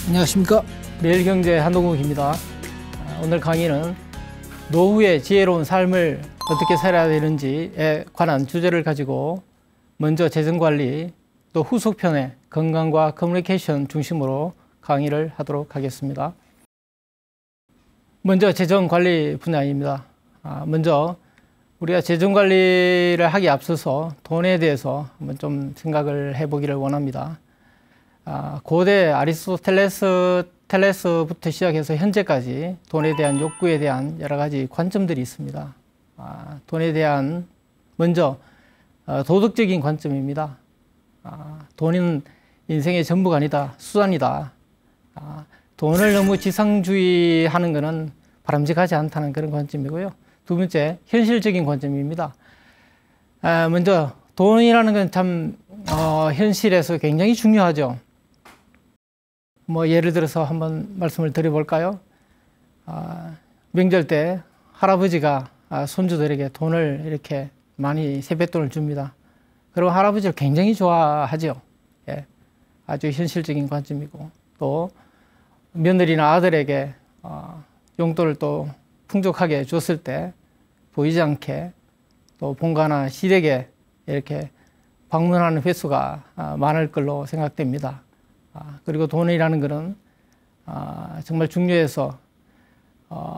안녕하십니까. 매일경제 한동욱입니다. 오늘 강의는 노후의 지혜로운 삶을 어떻게 살아야 되는지에 관한 주제를 가지고 먼저 재정관리, 또 후속편의 건강과 커뮤니케이션 중심으로 강의를 하도록 하겠습니다. 먼저 재정관리 분야입니다. 먼저 우리가 재정관리를 하기에 앞서서 돈에 대해서 한번 좀 생각을 해보기를 원합니다. 고대 아리스토텔레스부터 시작해서 현재까지 돈에 대한 욕구에 대한 여러 가지 관점들이 있습니다. 돈에 대한 먼저 도덕적인 관점입니다. 돈은 인생의 전부가 아니다, 수단이다. 돈을 너무 지상주의하는 것은 바람직하지 않다는 그런 관점이고요. 두 번째, 현실적인 관점입니다. 먼저 돈이라는 건 참 현실에서 굉장히 중요하죠. 예를 들어서 한번 말씀을 드려볼까요? 명절 때 할아버지가 손주들에게 돈을 이렇게 많이 세뱃돈을 줍니다. 그리고 할아버지를 굉장히 좋아하죠. 예, 아주 현실적인 관점이고, 또 며느리나 아들에게 용돈을 또 풍족하게 줬을 때 보이지 않게 또 본가나 시댁에 이렇게 방문하는 횟수가 많을 걸로 생각됩니다. 그리고 돈이라는 것은 정말 중요해서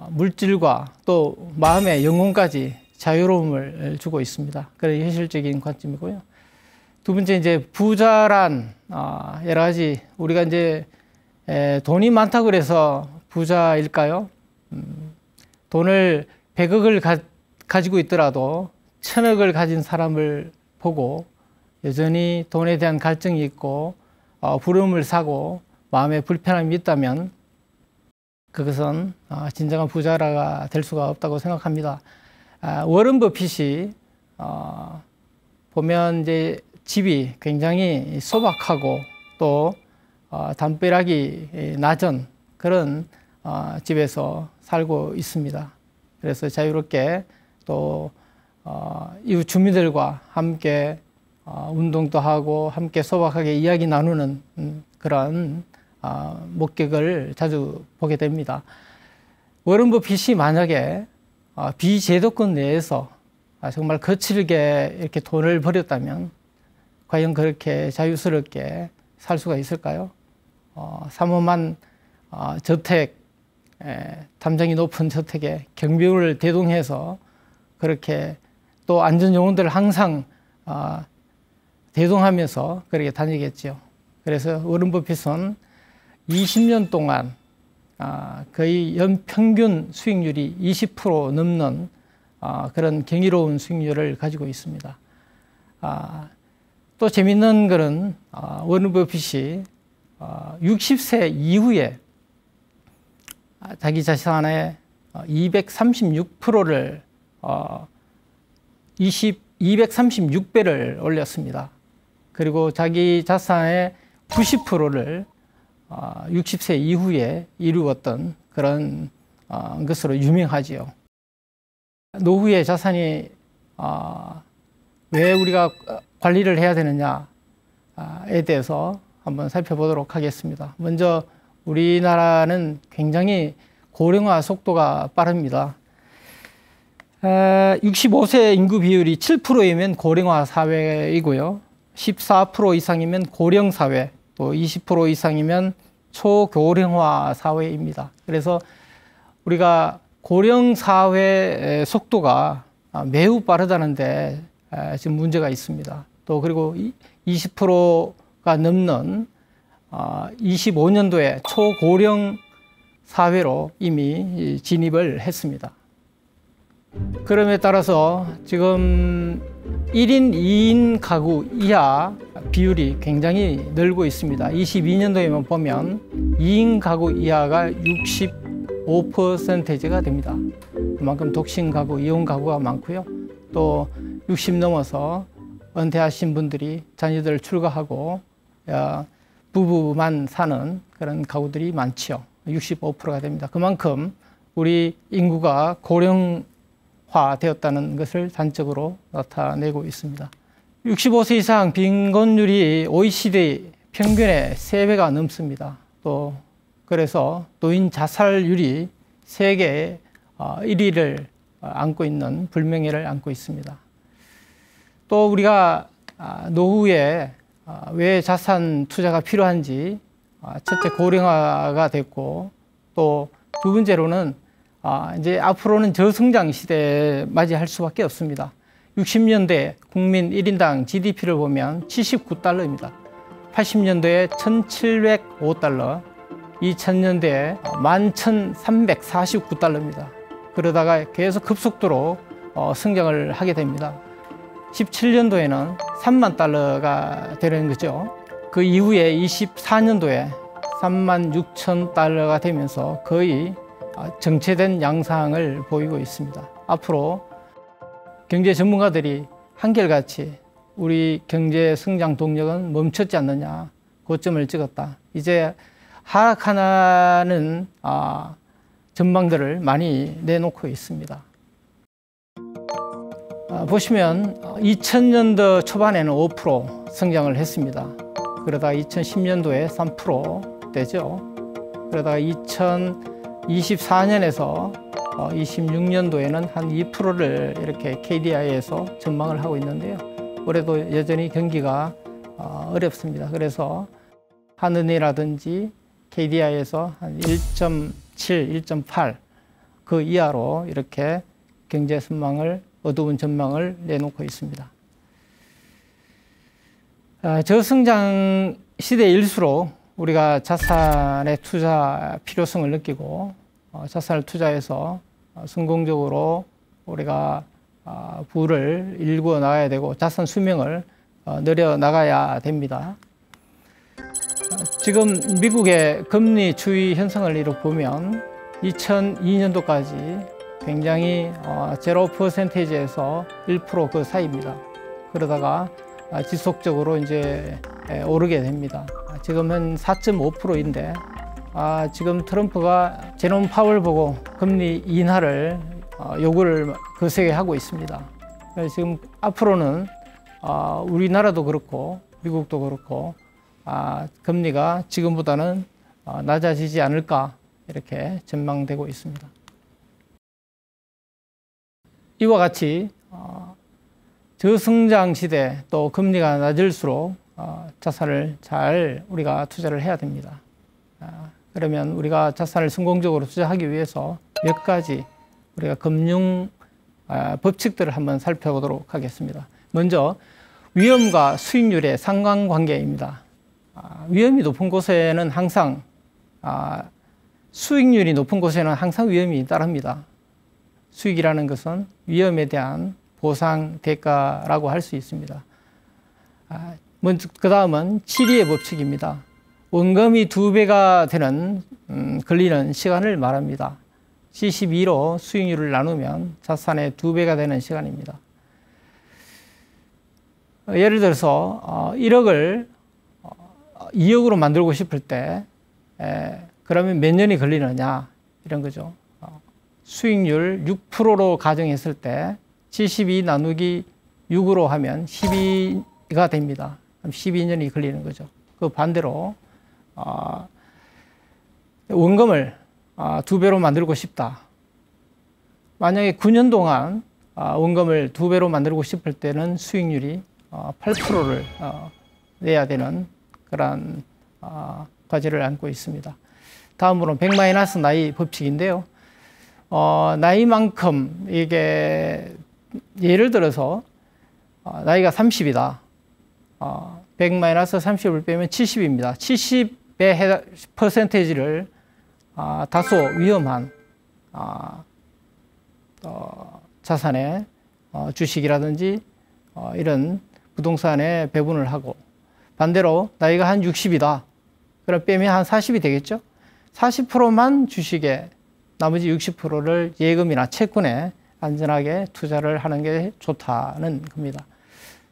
물질과 또 마음의 영혼까지 자유로움을 주고 있습니다. 그런 현실적인 관점이고요. 두 번째, 이제 부자란 여러 가지, 우리가 이제 돈이 많다고 그래서 부자일까요? 돈을 100억을 가지고 있더라도 1000억을 가진 사람을 보고 여전히 돈에 대한 갈증이 있고 부러움을 사고 마음에 불편함이 있다면 그것은 진정한 부자가 될 수가 없다고 생각합니다. 워런 버핏이 보면 이제 집이 굉장히 소박하고 또 담벼락이 낮은 그런 집에서 살고 있습니다. 그래서 자유롭게 또 이웃 주민들과 함께 운동도 하고 함께 소박하게 이야기 나누는 그런 목격을 자주 보게 됩니다. 워런 버핏이 만약에 비제도권 내에서 정말 거칠게 이렇게 돈을 벌였다면 과연 그렇게 자유스럽게 살 수가 있을까요? 삼엄한 저택, 담장이 높은 저택에 경비원을 대동해서 그렇게 또 안전요원들을 항상 대동하면서 그렇게 다니겠죠. 그래서 워런 버핏은 20년 동안 거의 연평균 수익률이 20% 넘는 그런 경이로운 수익률을 가지고 있습니다. 또 재밌는 것은 워런 버핏이 60세 이후에 자기 자산의 236%를 236배를 올렸습니다. 그리고 자기 자산의 90%를 60세 이후에 이루었던 그런 것으로 유명하지요. 노후의 자산이 왜 우리가 관리를 해야 되느냐에 대해서 한번 살펴보도록 하겠습니다. 먼저 우리나라는 굉장히 고령화 속도가 빠릅니다. 65세 인구 비율이 7%이면 고령화 사회이고요. 14% 이상이면 고령 사회, 또 20% 이상이면 초고령화 사회입니다. 그래서 우리가 고령 사회 속도가 매우 빠르다는데 지금 문제가 있습니다. 또 그리고 20%가 넘는 25년도에 초고령 사회로 이미 진입을 했습니다. 그럼에 따라서 지금 1인, 2인 가구 이하 비율이 굉장히 늘고 있습니다. 22년도에만 보면 2인 가구 이하가 65%가 됩니다. 그만큼 독신 가구, 이혼 가구가 많고요. 또 60 넘어서 은퇴하신 분들이 자녀들을 출가하고 부부만 사는 그런 가구들이 많죠. 65%가 됩니다. 그만큼 우리 인구가 고령화되었다는 것을 단적으로 나타내고 있습니다. 65세 이상 빈곤율이 OECD 평균의 3배가 넘습니다. 또 그래서 노인 자살률이 세계 1위를 안고 있는 불명예를 안고 있습니다. 또 우리가 노후에 왜 자산 투자가 필요한지 첫째 고령화가 됐고 또 두 번째로는 이제 앞으로는 저성장 시대에 맞이할 수밖에 없습니다. 60년대 국민 1인당 GDP를 보면 79달러입니다. 80년도에 1,705달러, 2000년대에 11,349달러입니다. 그러다가 계속 급속도로 성장을 하게 됩니다. 17년도에는 3만 달러가 되는 거죠. 그 이후에 24년도에 3만 6천 달러가 되면서 거의 정체된 양상을 보이고 있습니다. 앞으로 경제 전문가들이 한결같이 우리 경제 성장 동력은 멈췄지 않느냐 고점을 찍었다. 이제 하락하는 전망들을 많이 내놓고 있습니다. 보시면 2000년도 초반에는 5% 성장을 했습니다. 그러다가 2010년도에 3% 되죠. 그러다가 2024년에서 26년도에는 한 2%를 이렇게 KDI에서 전망을 하고 있는데요. 올해도 여전히 경기가 어렵습니다. 그래서 한은이라든지 KDI에서 한 1.7, 1.8 그 이하로 이렇게 경제 전망을 어두운 전망을 내놓고 있습니다. 저성장 시대일수록 우리가 자산의 투자 필요성을 느끼고 자산을 투자해서 성공적으로 우리가 부를 일구어 나가야 되고 자산 수명을 늘려 나가야 됩니다. 지금 미국의 금리 추이 현상을 이렇게 보면 2002년도까지 굉장히 0%에서 1% 그 사이입니다. 그러다가 지속적으로 이제 오르게 됩니다. 지금은 4.5%인데 지금 트럼프가 제롬 파월 보고 금리 인하를 요구를 거세게 하고 있습니다. 그래서 지금 앞으로는 우리나라도 그렇고 미국도 그렇고 금리가 지금보다는 낮아지지 않을까 이렇게 전망되고 있습니다. 이와 같이 저성장 시대 또 금리가 낮을수록 자산을 잘 우리가 투자를 해야 됩니다. 그러면 우리가 자산을 성공적으로 투자하기 위해서 몇 가지 우리가 금융 법칙들을 한번 살펴보도록 하겠습니다. 먼저 위험과 수익률의 상관관계입니다. 위험이 높은 곳에는 항상 수익률이 높은 곳에는 항상 위험이 따릅니다. 수익이라는 것은 위험에 대한 보상 대가라고 할 수 있습니다. 먼저 그 다음은 치리의 법칙입니다. 원금이 2배가 되는 걸리는 시간을 말합니다. 72로 수익률을 나누면 자산의 2배가 되는 시간입니다. 예를 들어서 1억을 2억으로 만들고 싶을 때 그러면 몇 년이 걸리느냐 이런 거죠. 수익률 6%로 가정했을 때 72 나누기 6으로 하면 12가 됩니다. 그럼 12년이 걸리는 거죠. 그 반대로 원금을 2배로 만들고 싶다. 만약에 9년 동안 원금을 2배로 만들고 싶을 때는 수익률이 8%를 내야 되는 그런 과제를 안고 있습니다. 다음으로는 100- 나이 법칙인데요. 나이만큼 이게 예를 들어서 나이가 30이다. 100-30을 빼면 70입니다. 70의 퍼센테이지를 다소 위험한 자산에 주식이라든지 이런 부동산에 배분을 하고 반대로 나이가 한 60이다. 그럼 빼면 한 40이 되겠죠? 40%만 주식에 나머지 60%를 예금이나 채권에 안전하게 투자를 하는 게 좋다는 겁니다.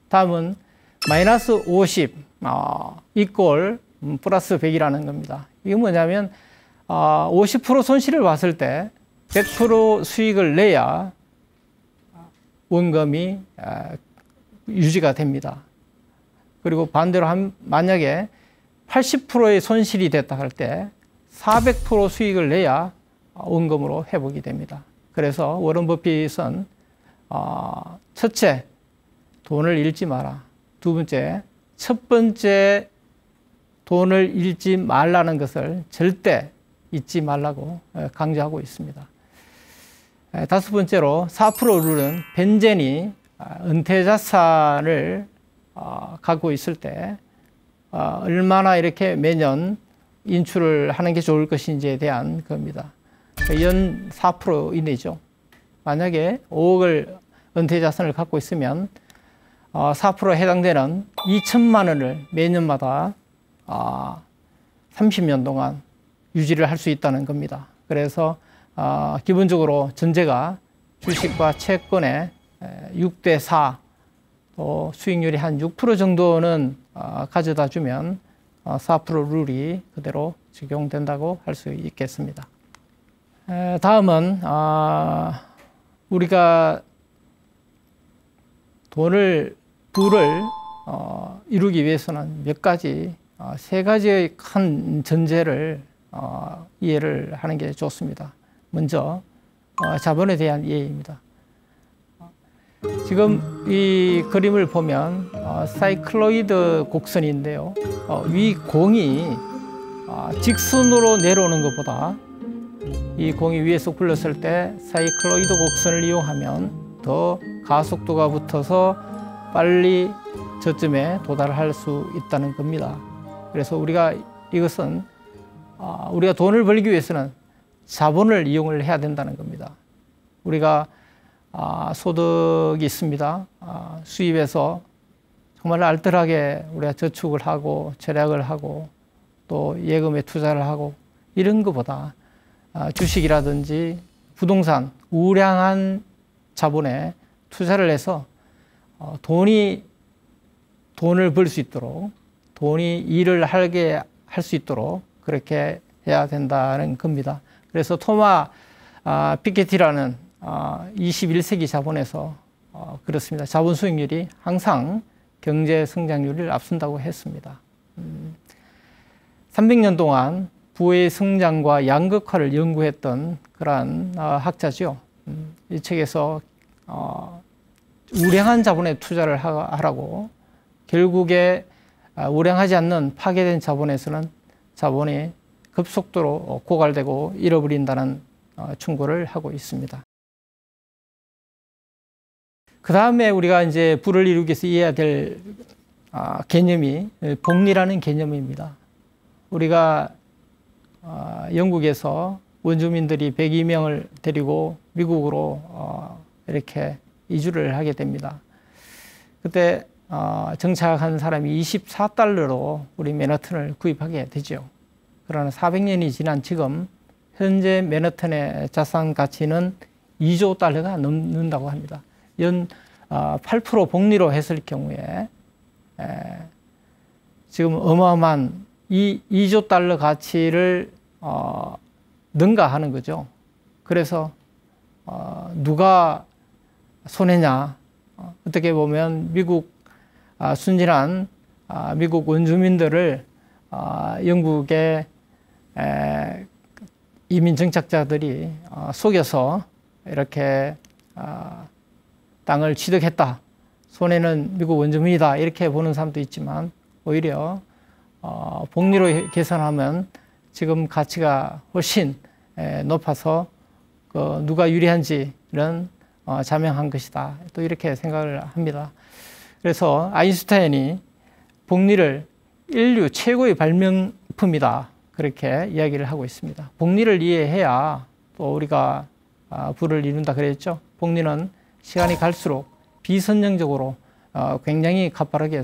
다음은 마이너스 50 이꼴 플러스 100이라는 겁니다. 이게 뭐냐면 50% 손실을 봤을 때 100% 수익을 내야 원금이 유지가 됩니다. 그리고 반대로 만약에 80%의 손실이 됐다 할 때 400% 수익을 내야 원금으로 회복이 됩니다. 그래서 워런 버핏은 첫째, 돈을 잃지 마라. 두 번째, 첫 번째 돈을 잃지 말라는 것을 절대 잊지 말라고 강조하고 있습니다. 다섯 번째로 4% 룰은 벤젠이 은퇴 자산을 갖고 있을 때 얼마나 이렇게 매년 인출을 하는 게 좋을 것인지에 대한 겁니다. 연 4% 이내죠. 만약에 5억을 은퇴 자산을 갖고 있으면 4%에 해당되는 2천만 원을 매년마다 30년 동안 유지를 할 수 있다는 겁니다. 그래서 기본적으로 전제가 주식과 채권의 6대 4, 또 수익률이 한 6% 정도는 가져다 주면 4% 룰이 그대로 적용된다고 할 수 있겠습니다. 다음은 우리가 부를 이루기 위해서는 몇 가지, 세 가지의 큰 전제를 이해를 하는 게 좋습니다. 먼저 자본에 대한 이해입니다. 지금 이 그림을 보면 사이클로이드 곡선인데요. 위 공이 직선으로 내려오는 것보다 이 공이 위에서 굴렀을 때 사이클로이드 곡선을 이용하면 더 가속도가 붙어서 빨리 저점에 도달할 수 있다는 겁니다. 그래서 이것은 우리가 돈을 벌기 위해서는 자본을 이용을 해야 된다는 겁니다. 우리가 소득이 있습니다. 수입에서 정말 알뜰하게 우리가 저축을 하고 절약을 하고 또 예금에 투자를 하고 이런 것보다 주식이라든지 부동산, 우량한 자본에 투자를 해서 돈을 벌 수 있도록, 돈이 일을 하게 할 수 있도록 그렇게 해야 된다는 겁니다. 그래서 토마 피케티라는 21세기 자본에서 그렇습니다. 자본 수익률이 항상 경제 성장률을 앞선다고 했습니다. 300년 동안 부의 성장과 양극화를 연구했던 그러한 학자죠. 이 책에서 우량한 자본에 투자를 하라고, 결국에 우량하지 않는 파괴된 자본에서는 자본이 급속도로 고갈되고 잃어버린다는 충고를 하고 있습니다. 그 다음에 우리가 이제 부를 이루기 위해서 이해해야 될 개념이 복리라는 개념입니다. 우리가 영국에서 원주민들이 102명을 데리고 미국으로 이렇게 이주를 하게 됩니다. 그때 정착한 사람이 24달러로 우리 맨하튼을 구입하게 되죠. 그러나 400년이 지난 지금 현재 맨하튼의 자산 가치는 2조 달러가 넘는다고 합니다. 연 8% 복리로 했을 경우에 지금 어마어마한 2조 달러 가치를 능가하는 거죠. 그래서 누가 손해냐? 어떻게 보면 미국 순진한 미국 원주민들을 영국의 이민 정착자들이 속여서 이렇게 땅을 취득했다. 손해는 미국 원주민이다. 이렇게 보는 사람도 있지만 오히려 복리로 계산하면 지금 가치가 훨씬 높아서 누가 유리한지는 자명한 것이다. 또 이렇게 생각을 합니다. 그래서 아인슈타인이 복리를 인류 최고의 발명품이다. 그렇게 이야기를 하고 있습니다. 복리를 이해해야 또 우리가 부를 이룬다 그랬죠. 복리는 시간이 갈수록 비선정적으로 굉장히 가파르게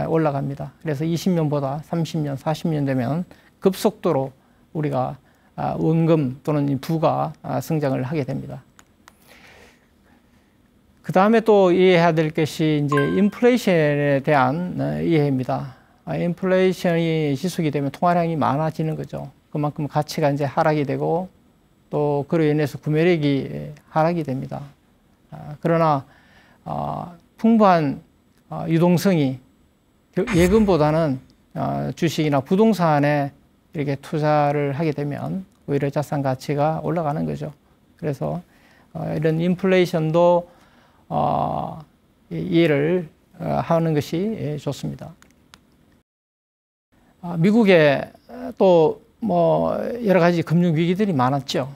올라갑니다. 그래서 20년보다 30년, 40년 되면 급속도로 우리가 원금 또는 부가 성장을 하게 됩니다. 그 다음에 또 이해해야 될 것이 이제 인플레이션에 대한 이해입니다. 인플레이션이 지속이 되면 통화량이 많아지는 거죠. 그만큼 가치가 이제 하락이 되고 또 그로 인해서 구매력이 하락이 됩니다. 그러나 풍부한 유동성이 예금보다는 주식이나 부동산에 이렇게 투자를 하게 되면 오히려 자산 가치가 올라가는 거죠. 그래서 이런 인플레이션도 이해를 하는 것이 좋습니다. 미국에 또 뭐 여러 가지 금융 위기들이 많았죠.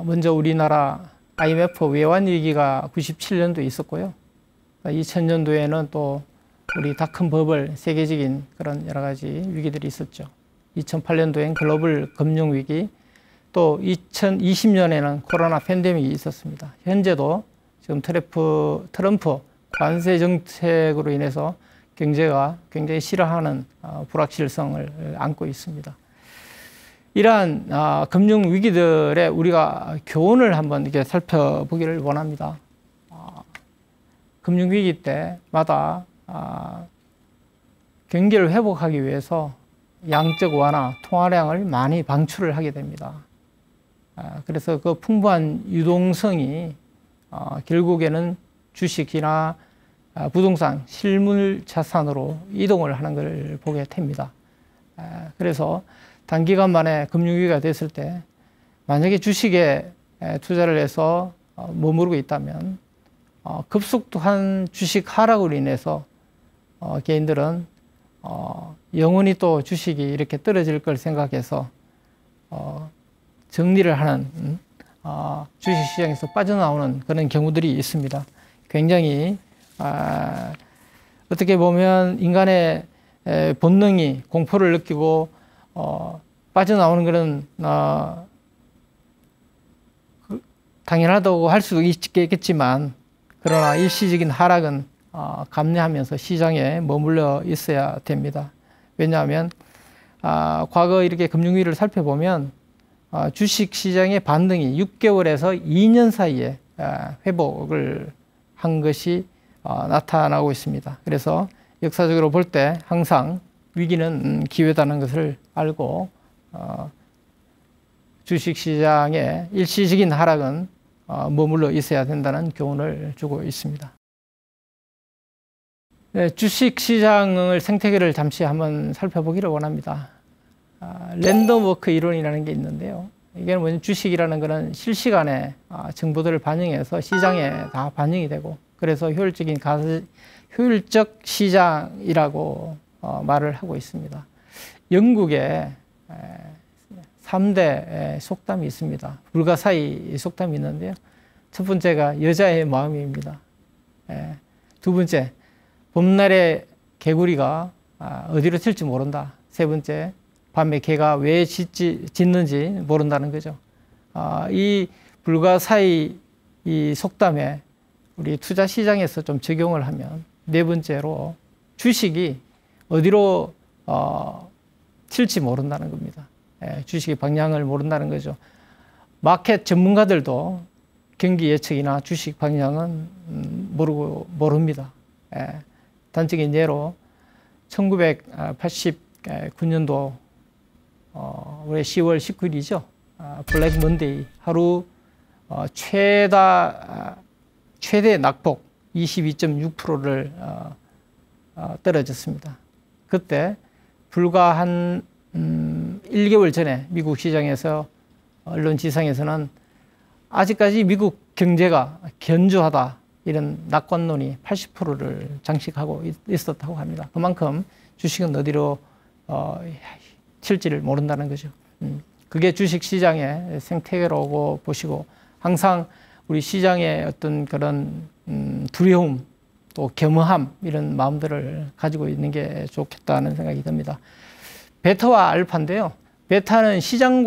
먼저 우리나라 IMF 외환 위기가 97년도에 있었고요. 2000년도에는 또 우리 닷컴 버블, 세계적인 그런 여러 가지 위기들이 있었죠. 2008년도엔 글로벌 금융 위기, 또 2020년에는 코로나 팬데믹이 있었습니다. 현재도 지금 트럼프 관세 정책으로 인해서 경제가 굉장히 실화하는 불확실성을 안고 있습니다. 이러한 금융 위기들에 우리가 교훈을 한번 이렇게 살펴보기를 원합니다. 금융 위기 때마다 경기를 회복하기 위해서 양적 완화, 통화량을 많이 방출을 하게 됩니다. 그래서 그 풍부한 유동성이 결국에는 주식이나 부동산, 실물 자산으로 이동을 하는 걸 보게 됩니다. 그래서 단기간 만에 금융위기가 됐을 때 만약에 주식에 투자를 해서 머무르고 있다면 급속도한 주식 하락으로 인해서 개인들은 영원히 또 주식이 이렇게 떨어질 걸 생각해서 정리를 하는 주식시장에서 빠져나오는 그런 경우들이 있습니다. 굉장히 어떻게 보면 인간의 본능이 공포를 느끼고 빠져나오는 그런 당연하다고 할 수도 있겠지만 그러나 일시적인 하락은 감내하면서 시장에 머물러 있어야 됩니다. 왜냐하면 과거 이렇게 금융위기를 살펴보면 주식 시장의 반등이 6개월에서 2년 사이에 회복을 한 것이 나타나고 있습니다. 그래서 역사적으로 볼 때 항상 위기는 기회다는 것을 알고 주식 시장의 일시적인 하락은 머물러 있어야 된다는 교훈을 주고 있습니다. 네, 주식 시장의 생태계를 잠시 한번 살펴보기를 원합니다. 랜덤 워크 이론이라는 게 있는데요. 이게 뭐냐면 주식이라는 것은 실시간에 정보들을 반영해서 시장에 다 반영이 되고 그래서 효율적 시장이라고 말을 하고 있습니다. 영국에 3대 속담이 있습니다. 불가사의 속담이 있는데요. 첫 번째가 여자의 마음입니다. 두 번째, 봄날에 개구리가 어디로 튈지 모른다. 세 번째, 밤에 개가 왜 짖는지 모른다는 거죠. 이 불가사의 이 속담에 우리 투자 시장에서 좀 적용을 하면 네 번째로 주식이 어디로 튈지 모른다는 겁니다. 주식의 방향을 모른다는 거죠. 마켓 전문가들도 경기 예측이나 주식 방향은 모릅니다. 단적인 예로 1989년도 올해 10월 19일이죠. 블랙 먼데이 하루 최대 낙폭 22.6%를 떨어졌습니다. 그때 불과 한 1개월 전에 미국 시장에서 언론 지상에서는 아직까지 미국 경제가 견조하다 이런 낙관론이 80%를 장식하고 있었다고 합니다. 그만큼 주식은 어디로 튈지를 모른다는 거죠. 그게 주식 시장의 생태계라고 보시고 항상 우리 시장의 어떤 그런 두려움 또 겸허함 이런 마음들을 가지고 있는 게 좋겠다는 생각이 듭니다. 베타와 알파인데요. 베타는 시장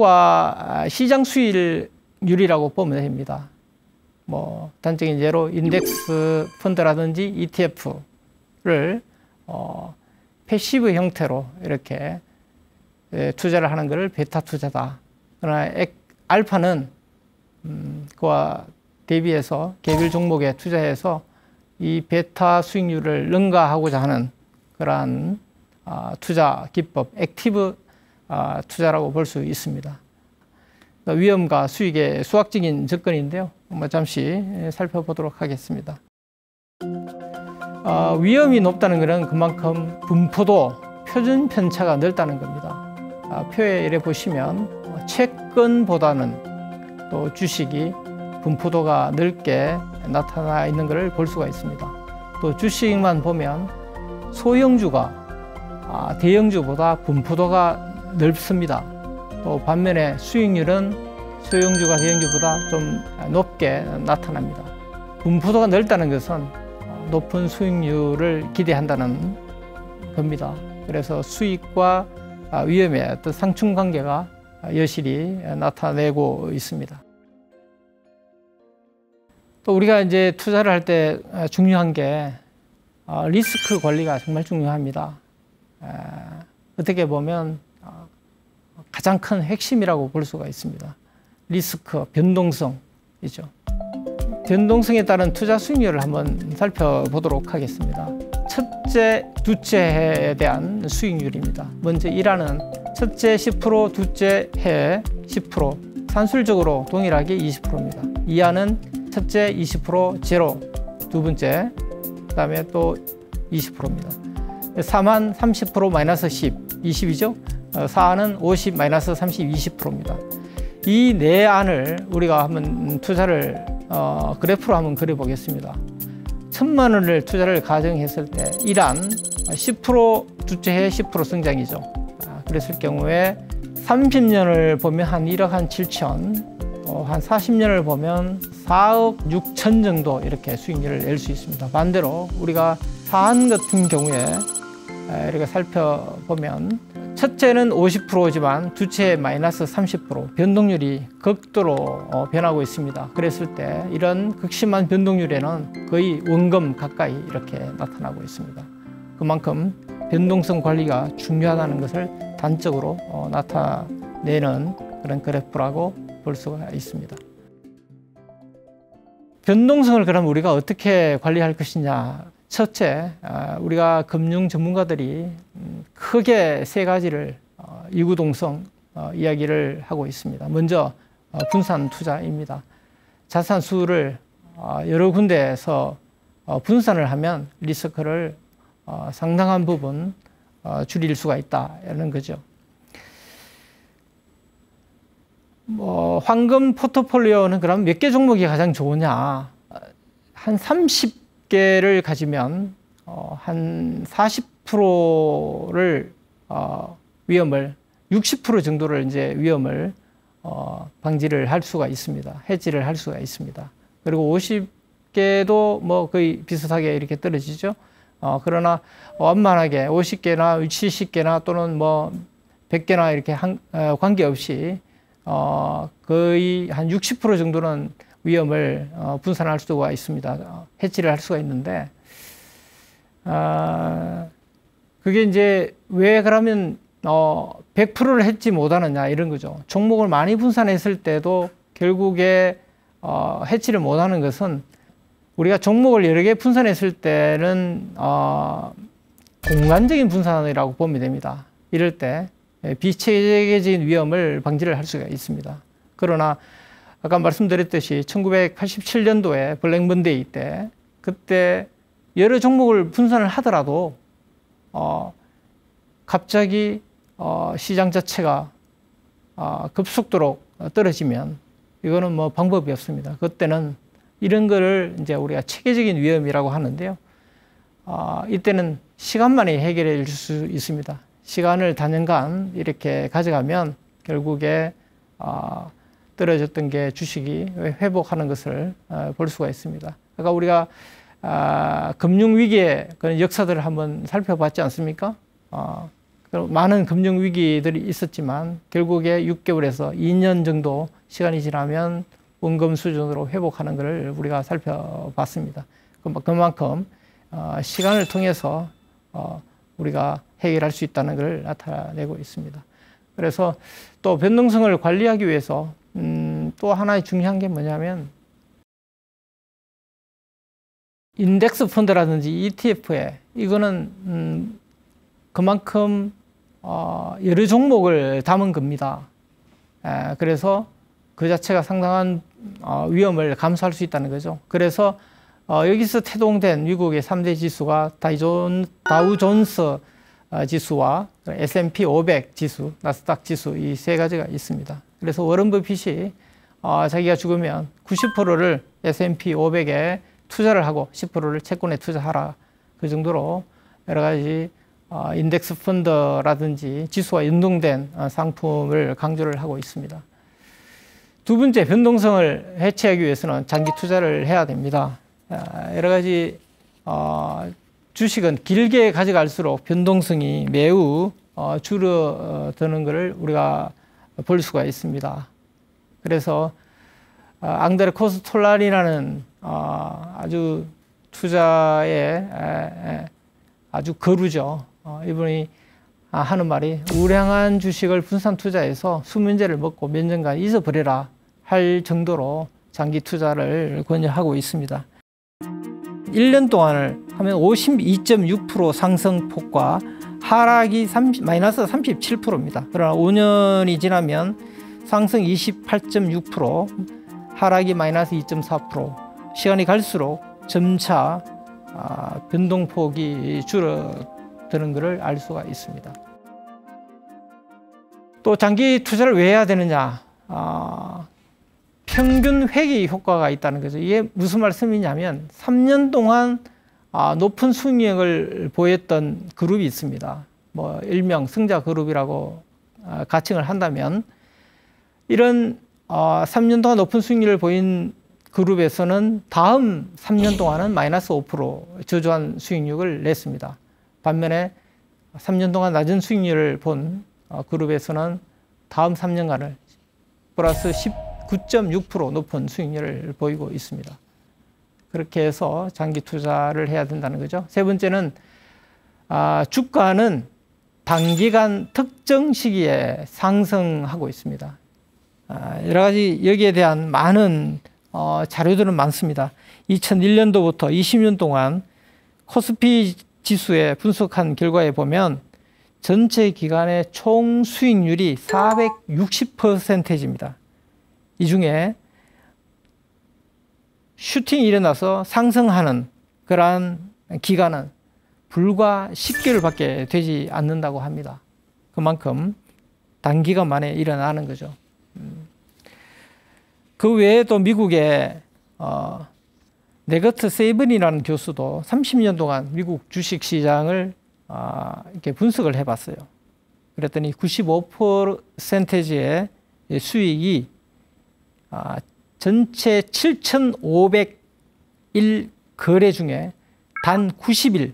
수익률이라고 보면 됩니다. 뭐 단적인 예로 인덱스 펀드라든지 ETF를 패시브 형태로 이렇게 투자를 하는 것을 베타 투자다. 그러나 알파는 그와 대비해서 개별 종목에 투자해서 이 베타 수익률을 능가하고자 하는 그러한 투자 기법, 액티브 투자라고 볼 수 있습니다. 위험과 수익의 수학적인 접근인데요. 잠시 살펴보도록 하겠습니다. 위험이 높다는 것은 그만큼 분포도 표준 편차가 넓다는 겁니다. 표에 이래 보시면 채권보다는 또 주식이 분포도가 넓게 나타나 있는 것을 볼 수가 있습니다. 또 주식만 보면 소형주가 대형주보다 분포도가 넓습니다. 또 반면에 수익률은 소형주가 대형주보다 좀 높게 나타납니다. 분포도가 넓다는 것은 높은 수익률을 기대한다는 겁니다. 그래서 수익과 위험의 어떤 상충관계가 여실히 나타내고 있습니다. 또 우리가 이제 투자를 할 때 중요한 게 리스크 관리가 정말 중요합니다. 어떻게 보면 가장 큰 핵심이라고 볼 수가 있습니다. 리스크, 변동성이죠. 변동성에 따른 투자 수익률을 한번 살펴보도록 하겠습니다. 첫째, 두째 해에 대한 수익률입니다. 먼저 1화는 첫째 10%, 두째 해 10%, 산술적으로 동일하게 20%입니다. 2화는 첫째 20%, 제로, 두 번째, 그 다음에 또 20%입니다. 3화는 30% 마이너스 10, 20이죠. 4화는 50 마이너스 30, 20%입니다. 이 네 안을 우리가 한번 투자를 그래프로 한번 그려보겠습니다. 1,000만 원을 투자를 가정했을 때 1안 10% 두째 해 10% 성장이죠. 그랬을 경우에 30년을 보면 한 1억 한 7천, 한 40년을 보면 4억 6천 정도 이렇게 수익률을 낼 수 있습니다. 반대로 우리가 4안 같은 경우에 이렇게 살펴보면 첫째는 50%지만 두째 마이너스 30%, 변동률이 극도로 변하고 있습니다. 그랬을 때 이런 극심한 변동률에는 거의 원금 가까이 이렇게 나타나고 있습니다. 그만큼 변동성 관리가 중요하다는 것을 단적으로 나타내는 그런 그래프라고 볼 수가 있습니다. 변동성을 그럼 우리가 어떻게 관리할 것이냐? 첫째, 우리가 금융 전문가들이 크게 세 가지를 이구동성 이야기를 하고 있습니다. 먼저 분산 투자입니다. 자산 수를 여러 군데에서 분산을 하면 리스크를 상당한 부분 줄일 수가 있다는 거죠. 황금 포트폴리오는 그럼 몇 개 종목이 가장 좋으냐? 한 30개를 가지면 한 40%를 위험을 60% 정도를 이제 위험을 방지를 할 수가 있습니다. 해지를 할 수가 있습니다. 그리고 50개도 뭐 거의 비슷하게 이렇게 떨어지죠. 그러나 완만하게 50개나 70개나 또는 뭐 100개나 이렇게 관계없이 거의 한 60% 정도는 위험을 분산할 수가 있습니다. 해치를 할 수가 있는데, 그게 이제 왜 그러면 100%를 해치 못하느냐 이런 거죠. 종목을 많이 분산했을 때도 결국에 해치를 못하는 것은 우리가 종목을 여러 개 분산했을 때는 공간적인 분산이라고 보면 됩니다. 이럴 때 비체계적인 위험을 방지를 할 수가 있습니다. 그러나 아까 말씀드렸듯이 1987년도에 블랙 먼데이 때 그때 여러 종목을 분산을 하더라도 갑자기 시장 자체가 급속도로 떨어지면 이거는 뭐 방법이 없습니다. 그때는 이런 거를 이제 우리가 체계적인 위험이라고 하는데요. 이때는 시간만에 해결해 줄 수 있습니다. 시간을 단연간 이렇게 가져가면 결국에 떨어졌던 게 주식이 회복하는 것을 볼 수가 있습니다. 아까 우리가 금융위기의 그런 역사들을 한번 살펴봤지 않습니까? 많은 금융위기들이 있었지만 결국에 6개월에서 2년 정도 시간이 지나면 원금 수준으로 회복하는 것을 우리가 살펴봤습니다. 그만큼 시간을 통해서 우리가 해결할 수 있다는 것을 나타내고 있습니다. 그래서 또 변동성을 관리하기 위해서 또 하나의 중요한 게 뭐냐면 인덱스 펀드라든지 ETF에 이거는 그만큼 여러 종목을 담은 겁니다. 그래서 그 자체가 상당한 위험을 감수할 수 있다는 거죠. 그래서 여기서 태동된 미국의 3대 지수가 다우존스 지수와 S&P 500 지수, 나스닥 지수 이 세 가지가 있습니다. 그래서 워런 버핏이 자기가 죽으면 90%를 S&P 500에 투자를 하고 10%를 채권에 투자하라. 그 정도로 여러 가지 인덱스 펀드라든지 지수와 연동된 상품을 강조를 하고 있습니다. 두 번째, 변동성을 해체하기 위해서는 장기 투자를 해야 됩니다. 여러 가지 주식은 길게 가져갈수록 변동성이 매우 줄어드는 것을 우리가 볼 수가 있습니다. 그래서 앙드레 코스톨라리라는 아주 투자의 아주 거루죠. 이분이 하는 말이 우량한 주식을 분산 투자해서 수면제를 먹고 몇 년간 잊어버려라 할 정도로 장기 투자를 권유하고 있습니다. 1년 동안을 하면 52.6% 상승폭과 하락이 마이너스 37%입니다. 그러나 5년이 지나면 상승 28.6%, 하락이 마이너스 2.4%, 시간이 갈수록 점차 변동폭이 줄어드는 것을 알 수가 있습니다. 또 장기 투자를 왜 해야 되느냐? 평균 회귀 효과가 있다는 거죠. 이게 무슨 말씀이냐면 3년 동안 높은 수익률을 보였던 그룹이 있습니다. 뭐 일명 승자 그룹이라고 가칭을 한다면 이런 3년 동안 높은 수익률을 보인 그룹에서는 다음 3년 동안은 마이너스 5% 저조한 수익률을 냈습니다. 반면에 3년 동안 낮은 수익률을 본 그룹에서는 다음 3년간을 플러스 19.6% 높은 수익률을 보이고 있습니다. 그렇게 해서 장기 투자를 해야 된다는 거죠. 세 번째는 주가는 단기간 특정 시기에 상승하고 있습니다. 여러 가지 여기에 대한 많은 자료들은 많습니다. 2001년도부터 20년 동안 코스피 지수에 분석한 결과에 보면 전체 기간의 총 수익률이 460%입니다. 이 중에 슈팅이 일어나서 상승하는 그러한 기간은 불과 10개월밖에 되지 않는다고 합니다. 그만큼 단기간 만에 일어나는 거죠. 그 외에 또 미국의 네거트 세이븐이라는 교수도 30년 동안 미국 주식시장을 이렇게 분석을 해봤어요. 그랬더니 95%의 수익이 전체 7,501 거래 중에 단 90일에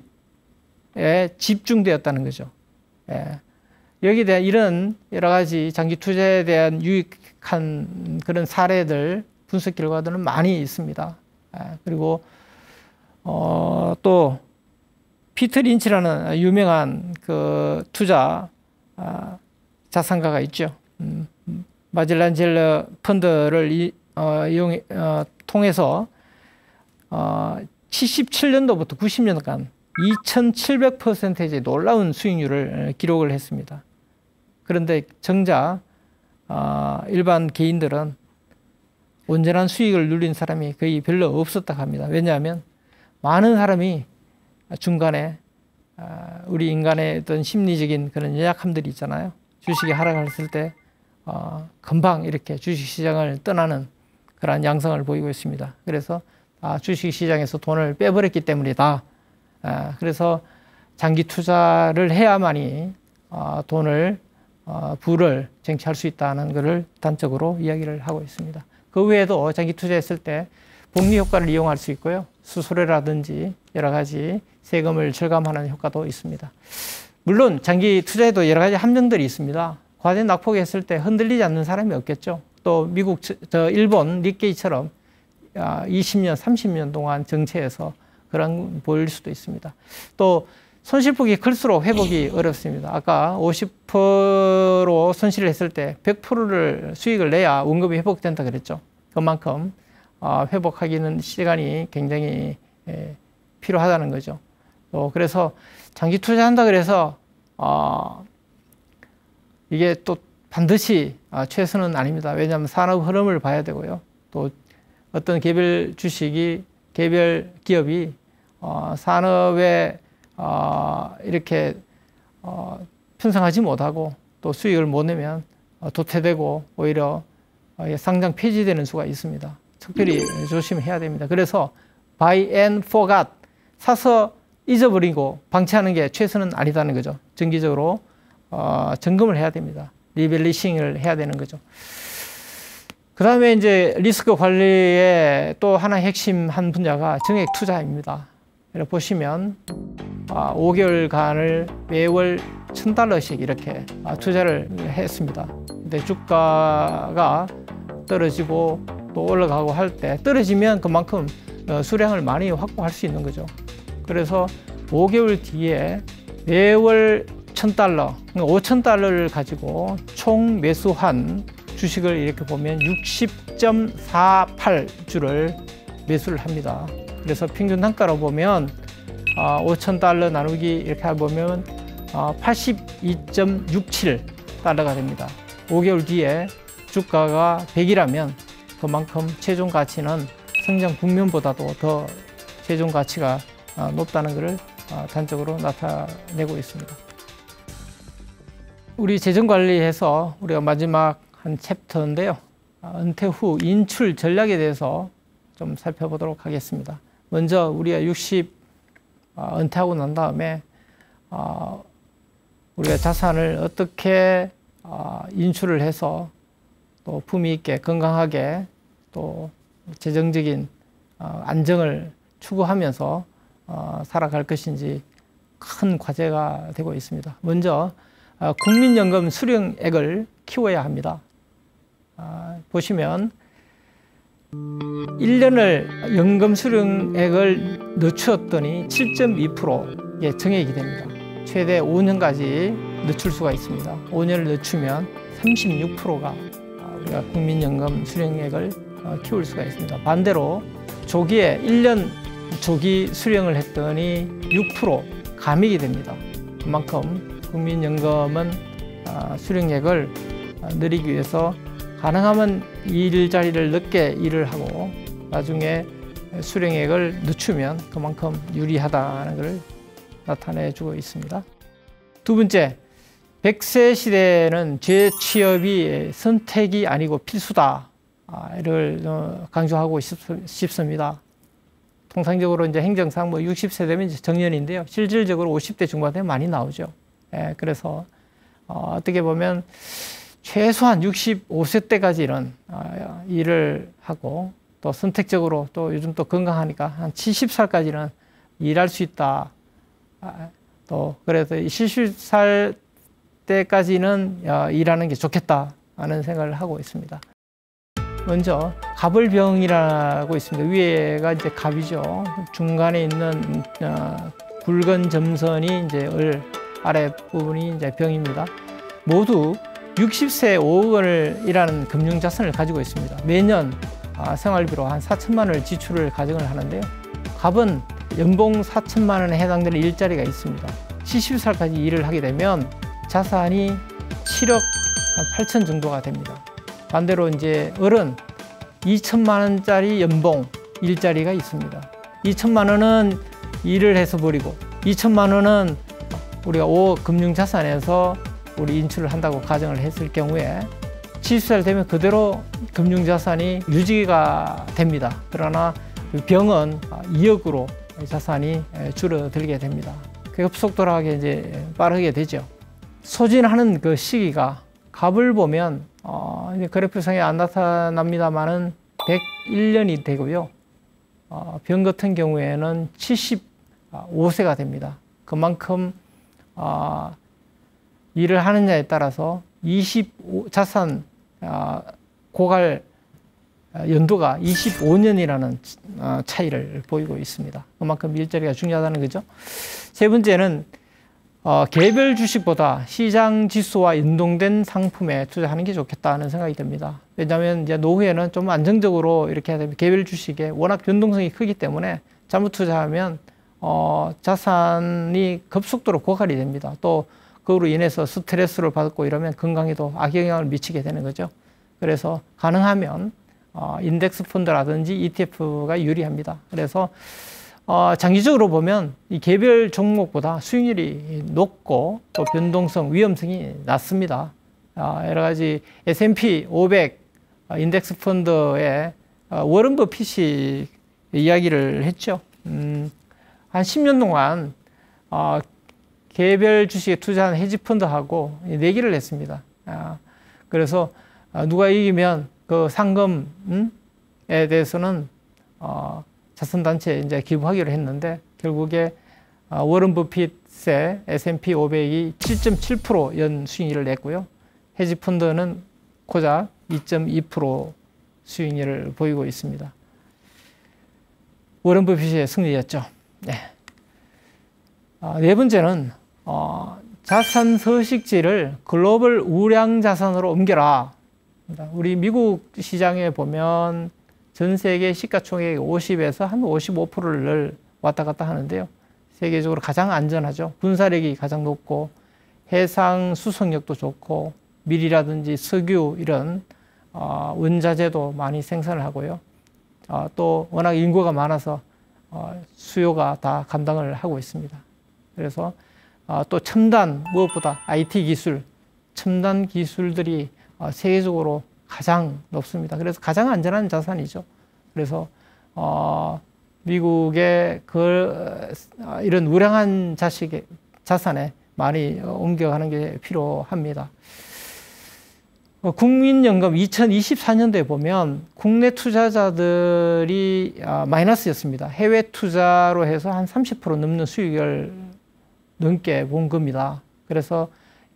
집중되었다는 거죠. 여기에 대한 이런 여러 가지 장기 투자에 대한 유익한 그런 사례들, 분석 결과들은 많이 있습니다. 그리고 또 피터 린치라는 유명한 그 투자 자산가가 있죠. 마젤란 젤러 펀드를 통해서 77년도부터 90년간 2700%의 놀라운 수익률을 기록을 했습니다. 그런데 정작 일반 개인들은 온전한 수익을 누린 사람이 거의 별로 없었다고 합니다. 왜냐하면 많은 사람이 중간에 우리 인간의 어떤 심리적인 그런 연약함들이 있잖아요. 주식이 하락했을 때 금방 이렇게 주식시장을 떠나는 그러한 양상을 보이고 있습니다. 그래서 주식시장에서 돈을 빼버렸기 때문이다. 그래서 장기 투자를 해야만이 부를 쟁취할 수 있다는 것을 단적으로 이야기를 하고 있습니다. 그 외에도 장기 투자했을 때 복리 효과를 이용할 수 있고요. 수수료라든지 여러 가지 세금을 절감하는 효과도 있습니다. 물론 장기 투자에도 여러 가지 함정들이 있습니다. 과대 낙폭했을 때 흔들리지 않는 사람이 없겠죠. 또 일본 니케이처럼 20년, 30년 동안 정체해서 그런 보일 수도 있습니다. 또 손실폭이 클수록 회복이 어렵습니다. 아까 50% 손실을 했을 때 100%를 수익을 내야 원금이 회복된다 그랬죠. 그만큼 회복하기는 시간이 굉장히 필요하다는 거죠. 그래서 장기 투자한다 그래서 이게 또 반드시 최선은 아닙니다. 왜냐하면 산업 흐름을 봐야 되고요. 또 어떤 개별 주식이 개별 기업이 산업에 이렇게 편성하지 못하고 또 수익을 못 내면 도태되고 오히려 상장 폐지되는 수가 있습니다. 특별히 조심해야 됩니다. 그래서 buy and forget, 사서 잊어버리고 방치하는 게 최선은 아니다는 거죠. 정기적으로 점검을 해야 됩니다. 리밸리싱을 해야 되는 거죠. 그 다음에 이제 리스크 관리의 또 하나의 핵심 분야가 정액 투자입니다. 이렇게 보시면 5개월간을 매월 $1,000씩 이렇게 투자를 했습니다. 근데 주가가 떨어지고 또 올라가고 할 때 떨어지면 그만큼 수량을 많이 확보할 수 있는 거죠. 그래서 5개월 뒤에 매월 $1,000, $5,000를 가지고 총 매수한 주식을 이렇게 보면 60.48주를 매수를 합니다. 그래서 평균 단가로 보면 $5,000 나누기 이렇게 보면 82.67달러가 됩니다. 5개월 뒤에 주가가 100이라면 그만큼 최종 가치는 성장 국면보다도 더 최종 가치가 높다는 것을 단적으로 나타내고 있습니다. 우리 재정관리에서 우리가 마지막 한 챕터인데요. 은퇴 후 인출 전략에 대해서 좀 살펴보도록 하겠습니다. 먼저 우리가 은퇴하고 난 다음에 우리가 자산을 어떻게 인출을 해서 또 품위 있게 건강하게 또 재정적인 안정을 추구하면서 살아갈 것인지 큰 과제가 되고 있습니다. 먼저 국민연금 수령액을 키워야 합니다. 보시면 1년을 연금 수령액을 늦추었더니 7.2%의 정액이 됩니다. 최대 5년까지 늦출 수가 있습니다. 5년을 늦추면 36%가 우리가 국민연금 수령액을 키울 수가 있습니다. 반대로 조기에 1년 조기 수령을 했더니 6% 감익이 됩니다. 그만큼 국민연금은 수령액을 늘리기 위해서 가능하면 일자리를 늦게 일을 하고 나중에 수령액을 늦추면 그만큼 유리하다는 것을 나타내주고 있습니다. 두 번째, 100세 시대는 재취업이 선택이 아니고 필수다를 강조하고 싶습니다. 통상적으로 이제 행정상 60세 되면 이제 정년인데요. 실질적으로 50대 중반 되면 많이 나오죠. 그래서 어떻게 보면 최소한 65세 때까지는 일을 하고 또 선택적으로 또 요즘 또 건강하니까 한 70살까지는 일할 수 있다. 또 그래서 70살 때까지는 일하는 게 좋겠다 하는 생각을 하고 있습니다. 먼저 갑을병이라고 있습니다. 위에가 이제 갑이죠. 중간에 있는 굵은 점선이 이제 아래 부분이 이제 병입니다. 모두 60세 5억 원이라는 금융자산을 가지고 있습니다. 매년 생활비로 한 4천만 원을 지출을 가정을 하는데요. 갑은 연봉 4천만 원에 해당되는 일자리가 있습니다. 70살까지 일을 하게 되면 자산이 7억 8천 정도가 됩니다. 반대로 이제 을은 2천만 원짜리 연봉 일자리가 있습니다. 2천만 원은 일을 해서 버리고 2천만 원은 우리가 5억 금융자산에서 우리 인출을 한다고 가정을 했을 경우에 70살 되면 그대로 금융자산이 유지가 됩니다. 그러나 병은 2억으로 자산이 줄어들게 됩니다. 급속도로 이제 빠르게 되죠. 소진하는 그 시기가 갑을 보면 그래프상에 안 나타납니다만은 101년이 되고요. 병 같은 경우에는 75세가 됩니다. 그만큼 일을 하느냐에 따라서 자산 고갈 연도가 25년이라는 차이를 보이고 있습니다. 그만큼 일자리가 중요하다는 거죠. 세 번째는 개별 주식보다 시장 지수와 연동된 상품에 투자하는 게 좋겠다는 생각이 듭니다. 왜냐하면 이제 노후에는 좀 안정적으로 이렇게 해야 됩니다. 개별 주식에 워낙 변동성이 크기 때문에 잘못 투자하면 자산이 급속도로 고갈이 됩니다. 또 그로 인해서 스트레스를 받고 이러면 건강에도 악영향을 미치게 되는 거죠. 그래서 가능하면 인덱스 펀드라든지 ETF가 유리합니다. 그래서 장기적으로 보면 이 개별 종목보다 수익률이 높고 또 변동성, 위험성이 낮습니다. 여러 가지 S&P 500 인덱스 펀드에 워런 버핏이 이야기를 했죠. 한 10년 동안 개별 주식에 투자한 헤지 펀드하고 내기를 했습니다. 그래서 누가 이기면 그 상금에 대해서는 자선단체에 이제 기부하기로 했는데 결국에 워런 버핏의 S&P 500이 7.7% 연 수익률을 냈고요. 헤지 펀드는 고작 2.2% 수익률을 보이고 있습니다. 워런 버핏의 승리였죠. 네. 네 번째는 자산 서식지를 글로벌 우량 자산으로 옮겨라. 우리 미국 시장에 보면 전 세계 시가총액 50에서 한 55%를 왔다 갔다 하는데요. 세계적으로 가장 안전하죠. 분사력이 가장 높고 해상 수송력도 좋고 밀이라든지 석유 이런 원자재도 많이 생산을 하고요. 또 워낙 인구가 많아서 수요가 다 감당을 하고 있습니다. 그래서 또 첨단, 무엇보다 IT 기술, 첨단 기술들이 세계적으로 가장 높습니다. 그래서 가장 안전한 자산이죠. 그래서 미국의 이런 우량한 자산에 많이 옮겨가는 게 필요합니다. 국민연금 2024년도에 보면 국내 투자자들이 마이너스였습니다. 해외 투자로 해서 한 30% 넘는 수익을 넘게 본 겁니다. 그래서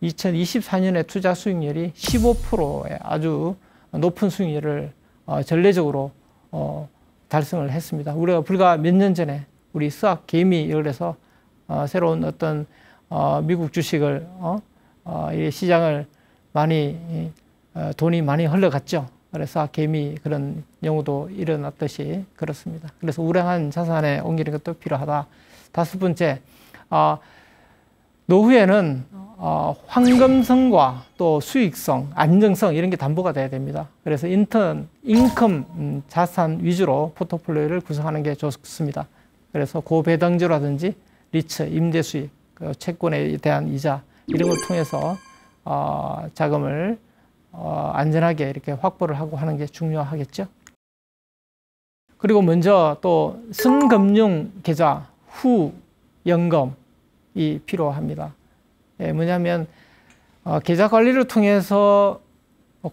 2024년에 투자 수익률이 15%의 아주 높은 수익률을 전례적으로 달성을 했습니다. 우리가 불과 몇 년 전에 우리 스왑 개미 열에서 새로운 어떤 미국 주식을 이 시장을 많이 돈이 많이 흘러갔죠. 그래서 개미 그런 경우도 일어났듯이 그렇습니다. 그래서 우량한 자산에 옮기는 것도 필요하다. 다섯 번째, 노후에는 황금성과 또 수익성, 안정성 이런 게 담보가 돼야 됩니다. 그래서 인컴 자산 위주로 포트폴리오를 구성하는 게 좋습니다. 그래서 고배당주라든지 리츠, 임대수익, 채권에 대한 이자 이런 걸 통해서 자금을 안전하게 이렇게 확보를 하고 하는 게 중요하겠죠. 그리고 먼저 또 선금융 계좌 후 연금이 필요합니다. 뭐냐면 계좌 관리를 통해서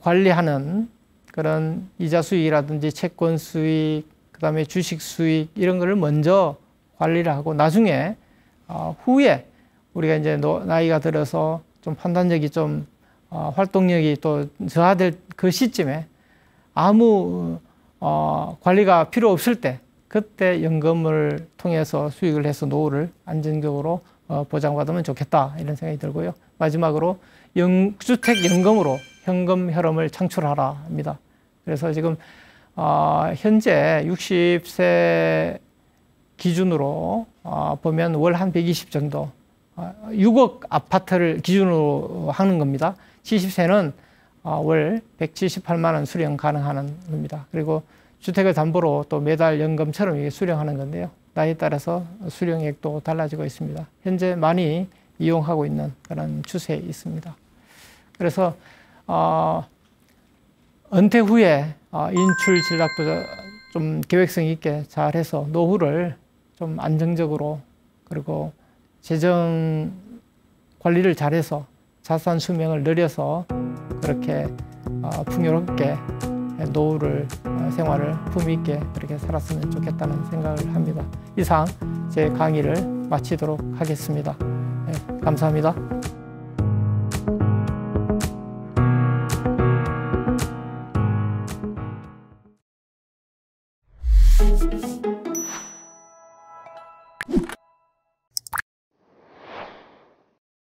관리하는 그런 이자 수익이라든지 채권 수익, 그다음에 주식 수익 이런 거를 먼저 관리를 하고 나중에 후에 우리가 이제 나이가 들어서 좀 판단력이 좀 활동력이 또 저하될 그 시점에 아무 관리가 필요 없을 때 그때 연금을 통해서 수익을 해서 노후를 안정적으로 보장받으면 좋겠다 이런 생각이 들고요. 마지막으로 주택연금으로 현금 흐름을 창출하라 합니다. 그래서 지금 현재 60세 기준으로 보면 월 한 120 정도 6억 아파트를 기준으로 하는 겁니다. 70세는 월 178만 원 수령 가능한 겁니다. 그리고 주택을 담보로 또 매달 연금처럼 이게 수령하는 건데요. 나이에 따라서 수령액도 달라지고 있습니다. 현재 많이 이용하고 있는 그런 추세에 있습니다. 그래서 은퇴 후에 인출 전략도 좀 계획성 있게 잘해서 노후를 좀 안정적으로 그리고 재정 관리를 잘해서 자산 수명을 늘려서 그렇게 풍요롭게 노후를 생활을 품위 있게 그렇게 살았으면 좋겠다는 생각을 합니다. 이상 제 강의를 마치도록 하겠습니다. 네, 감사합니다.